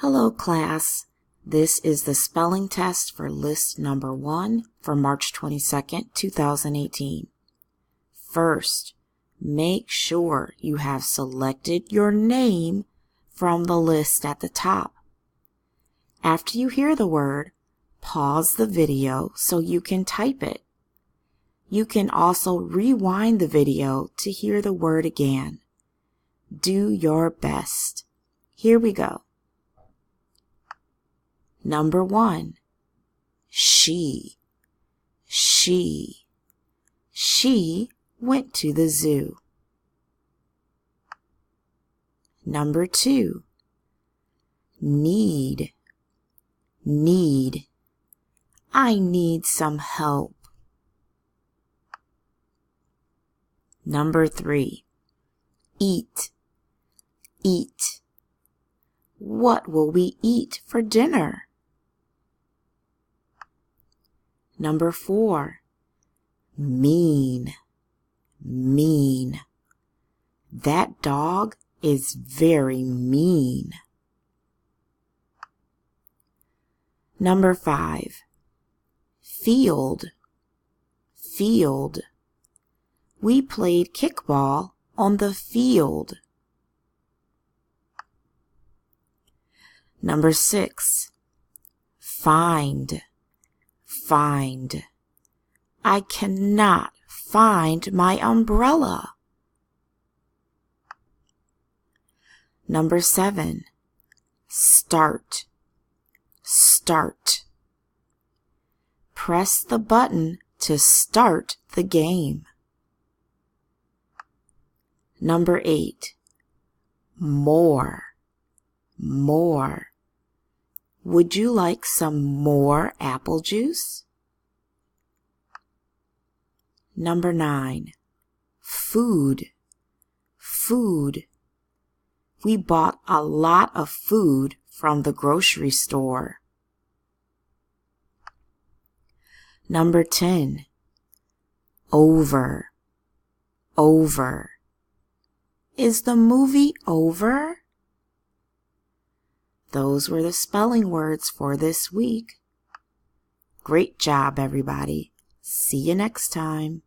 Hello class, this is the spelling test for list number 1 for March 22nd, 2018. First, make sure you have selected your name from the list at the top. After you hear the word, pause the video so you can type it. You can also rewind the video to hear the word again. Do your best. Here we go. Number 1, she went to the zoo. Number 2, need, I need some help. Number 3, eat, what will we eat for dinner? Number 4, mean, that dog is very mean. Number 5, field, we played kickball on the field. Number 6, find, I cannot find my umbrella. Number 7, start, press the button to start the game. Number 8, more, would you like some more apple juice? Number 9, food, we bought a lot of food from the grocery store. Number 10, over, is the movie over? Those were the spelling words for this week. Great job, everybody. See you next time.